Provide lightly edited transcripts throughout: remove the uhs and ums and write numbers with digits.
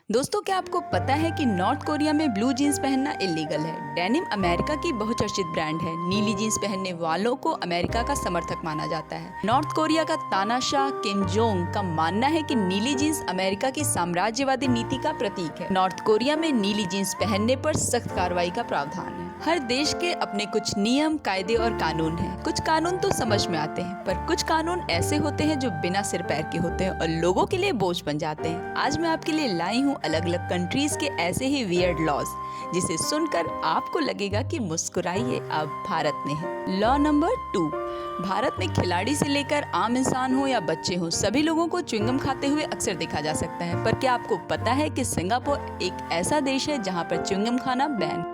दोस्तों, क्या आपको पता है कि नॉर्थ कोरिया में ब्लू जीन्स पहनना इलीगल है। डेनिम अमेरिका की बहुचर्चित ब्रांड है। नीली जीन्स पहनने वालों को अमेरिका का समर्थक माना जाता है। नॉर्थ कोरिया का तानाशाह किम जोंग का मानना है कि नीली जीन्स अमेरिका की साम्राज्यवादी नीति का प्रतीक है। नॉर्थ कोरिया में नीली जीन्स पहनने पर सख्त कार्रवाई का प्रावधान है। हर देश के अपने कुछ नियम, कायदे और कानून हैं। कुछ कानून तो समझ में आते हैं, पर कुछ कानून ऐसे होते हैं जो बिना सिर पैर के होते हैं और लोगों के लिए बोझ बन जाते हैं। आज मैं आपके लिए लाई हूँ अलग अलग कंट्रीज के ऐसे ही वियर्ड लॉज, जिसे सुनकर आपको लगेगा कि मुस्कुराइए, अब भारत में है। Law number 2। भारत में खिलाड़ी से लेकर आम इंसान हो या बच्चे हो, सभी लोगों को च्युइंगम खाते हुए अक्सर देखा जा सकता है। पर क्या आपको पता है कि सिंगापुर एक ऐसा देश है जहाँ पर च्युइंगम खाना बैन।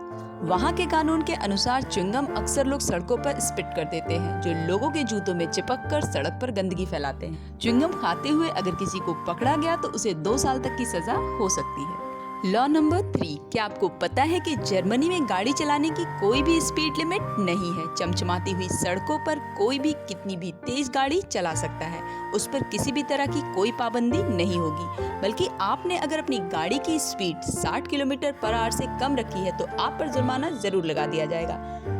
वहाँ के कानून के अनुसार च्युइंगम अक्सर लोग सड़कों पर स्पिट कर देते हैं, जो लोगों के जूतों में चिपक कर सड़क पर गंदगी फैलाते हैं। च्युइंगम खाते हुए अगर किसी को पकड़ा गया तो उसे 2 साल तक की सजा हो सकती है। Law number 3। क्या आपको पता है कि जर्मनी में गाड़ी चलाने की कोई भी स्पीड लिमिट नहीं है। चमचमाती हुई सड़कों पर कोई भी कितनी भी तेज गाड़ी चला सकता है, उस पर किसी भी तरह की कोई पाबंदी नहीं होगी। बल्कि आपने अगर अपनी गाड़ी की स्पीड 60 किलोमीटर पर आवर से कम रखी है तो आप पर जुर्माना जरूर लगा दिया जाएगा।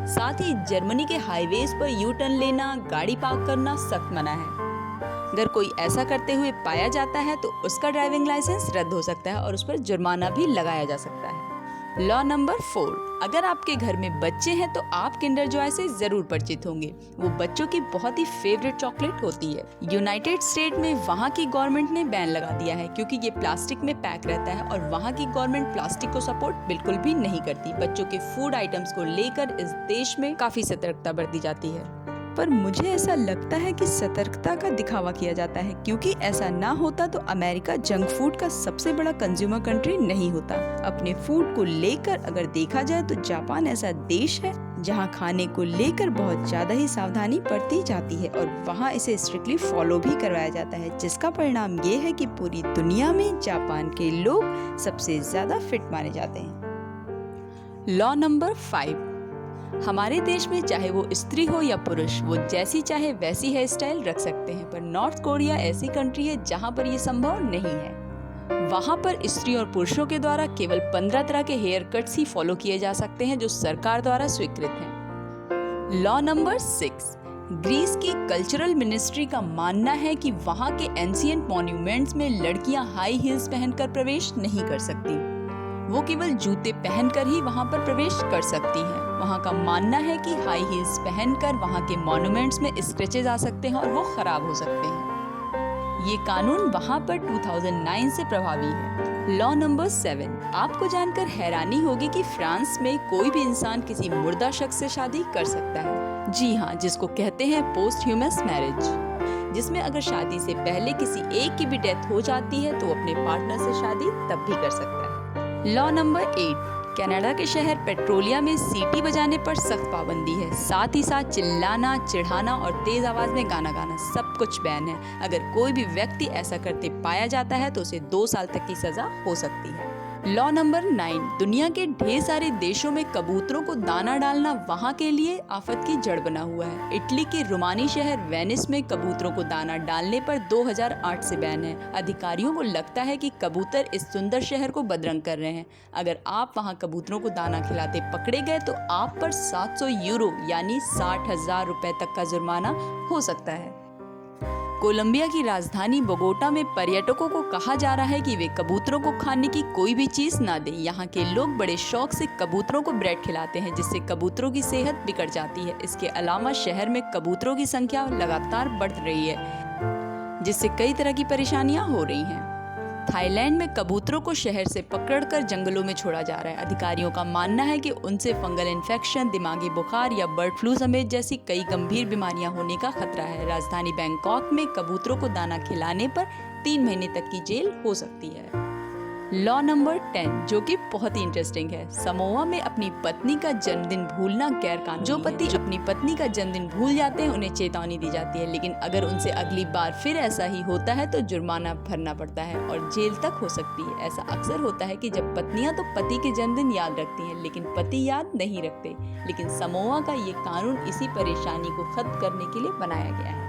साथ ही जर्मनी के हाईवेज पर यू टर्न लेना, गाड़ी पार्क करना सख्त मना है। अगर कोई ऐसा करते हुए पाया जाता है तो उसका ड्राइविंग लाइसेंस रद्द हो सकता है और उस पर जुर्माना भी लगाया जा सकता है। Law number 4। अगर आपके घर में बच्चे हैं तो आप किंडर जॉय से जरूर परिचित होंगे। वो बच्चों की बहुत ही फेवरेट चॉकलेट होती है। यूनाइटेड स्टेट में वहाँ की गवर्नमेंट ने बैन लगा दिया है, क्योंकि ये प्लास्टिक में पैक रहता है और वहाँ की गवर्नमेंट प्लास्टिक को सपोर्ट बिल्कुल भी नहीं करती। बच्चों के फूड आइटम्स को लेकर इस देश में काफी सतर्कता बरती जाती है। पर मुझे ऐसा लगता है कि सतर्कता का दिखावा किया जाता है, क्योंकि ऐसा ना होता तो अमेरिका जंक फूड का सबसे बड़ा कंज्यूमर कंट्री नहीं होता। अपने फूड को लेकर अगर देखा जाए तो जापान ऐसा देश है जहां खाने को लेकर बहुत ज्यादा ही सावधानी बरती जाती है और वहां इसे स्ट्रिक्टली फॉलो भी करवाया जाता है, जिसका परिणाम ये है कि पूरी दुनिया में जापान के लोग सबसे ज्यादा फिट माने जाते हैं। Law number 5। हमारे देश में चाहे वो स्त्री हो या पुरुष, वो जैसी चाहे वैसी हेयर स्टाइल रख सकते हैं। पर नॉर्थ कोरिया ऐसी कंट्री है जहां पर ये संभव नहीं है। वहां पर स्त्री और पुरुषों के द्वारा केवल 15 तरह के हेयर कट्स ही फॉलो किए जा सकते हैं, जो सरकार द्वारा स्वीकृत हैं। Law number 6। ग्रीस की कल्चरल मिनिस्ट्री का मानना है कि वहां के एंशिएंट मॉन्यूमेंट्स में लड़कियां हाई हील्स पहनकर प्रवेश नहीं कर सकती। वो केवल जूते पहनकर ही वहां पर प्रवेश कर सकती हैं। वहां का मानना है कि हाई हील्स पहनकर वहां के मॉन्यूमेंट्स में स्क्रैचेस आ सकते हैं और वो खराब हो सकते हैं। ये कानून वहां पर 2009 से प्रभावी है। Law number 7। आपको जानकर हैरानी होगी कि फ्रांस में कोई भी इंसान किसी मुर्दा शख्स से शादी कर सकता है। जी हाँ, जिसको कहते हैं पोस्ट ह्यूमस मैरिज, जिसमें अगर शादी से पहले किसी एक की भी डेथ हो जाती है तो वो अपने पार्टनर से शादी तब भी कर सकता है। Law number 8। कनाडा के शहर पेट्रोलिया में सीटी बजाने पर सख्त पाबंदी है। साथ ही साथ चिल्लाना, चिढ़ाना और तेज आवाज में गाना गाना सब कुछ बैन है। अगर कोई भी व्यक्ति ऐसा करते पाया जाता है तो उसे 2 साल तक की सजा हो सकती है। Law number 9। दुनिया के ढेर सारे देशों में कबूतरों को दाना डालना वहाँ के लिए आफत की जड़ बना हुआ है। इटली के रोमानी शहर वेनिस में कबूतरों को दाना डालने पर 2008 से बैन है। अधिकारियों को लगता है कि कबूतर इस सुंदर शहर को बदरंग कर रहे हैं। अगर आप वहाँ कबूतरों को दाना खिलाते पकड़े गए तो आप पर 700 यूरो यानी 60,000 रुपए तक का जुर्माना हो सकता है। कोलंबिया की राजधानी बोगोटा में पर्यटकों को कहा जा रहा है कि वे कबूतरों को खाने की कोई भी चीज ना दें। यहाँ के लोग बड़े शौक से कबूतरों को ब्रेड खिलाते हैं, जिससे कबूतरों की सेहत बिगड़ जाती है। इसके अलावा शहर में कबूतरों की संख्या लगातार बढ़ रही है, जिससे कई तरह की परेशानियां हो रही हैं। थाईलैंड में कबूतरों को शहर से पकड़कर जंगलों में छोड़ा जा रहा है। अधिकारियों का मानना है कि उनसे फंगल इन्फेक्शन, दिमागी बुखार या बर्ड फ्लू समेत जैसी कई गंभीर बीमारियां होने का खतरा है। राजधानी बैंकॉक में कबूतरों को दाना खिलाने पर 3 महीने तक की जेल हो सकती है। लॉ नंबर 10, जो कि बहुत ही इंटरेस्टिंग है। समोआ में अपनी पत्नी का जन्मदिन भूलना गैर कानूनी। जो पति अपनी पत्नी का जन्मदिन भूल जाते हैं उन्हें चेतावनी दी जाती है, लेकिन अगर उनसे अगली बार फिर ऐसा ही होता है तो जुर्माना भरना पड़ता है और जेल तक हो सकती है। ऐसा अक्सर होता है कि जब पत्नियां तो पति के जन्मदिन याद रखती हैं लेकिन पति याद नहीं रखते, लेकिन समोआ का ये कानून इसी परेशानी को खत्म करने के लिए बनाया गया है।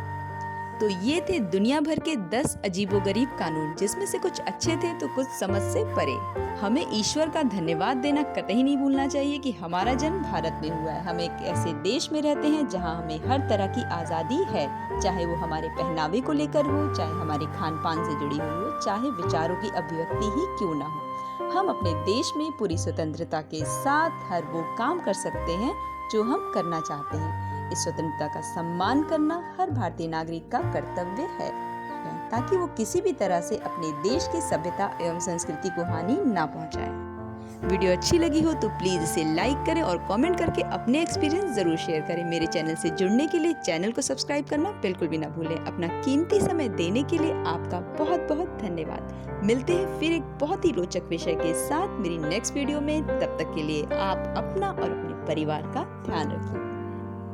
तो ये थे दुनिया भर के 10 अजीबोगरीब कानून, जिसमें से कुछ अच्छे थे तो कुछ समझ से परे। हमें ईश्वर का धन्यवाद देना कतई नहीं भूलना चाहिए कि हमारा जन्म भारत में हुआ है। हम एक ऐसे देश में रहते हैं जहां हमें हर तरह की आज़ादी है, चाहे वो हमारे पहनावे को लेकर हो, चाहे हमारे खान पान से जुड़ी हुई हो, चाहे विचारों की अभिव्यक्ति ही क्यों ना हो। हम अपने देश में पूरी स्वतंत्रता के साथ हर वो काम कर सकते हैं जो हम करना चाहते हैं। इस स्वतंत्रता का सम्मान करना हर भारतीय नागरिक का कर्तव्य है, ताकि वो किसी भी तरह से अपने देश की सभ्यता एवं संस्कृति को हानि ना पहुंचाए। वीडियो अच्छी लगी हो तो प्लीज इसे लाइक करें और कमेंट करके अपने एक्सपीरियंस जरूर शेयर करें। मेरे चैनल से जुड़ने के लिए चैनल को सब्सक्राइब करना बिल्कुल भी ना भूलें। अपना कीमती समय देने के लिए आपका बहुत बहुत धन्यवाद। मिलते हैं फिर एक बहुत ही रोचक विषय के साथ मेरी नेक्स्ट वीडियो में। तब तक के लिए आप अपना और अपने परिवार का ध्यान रखिए।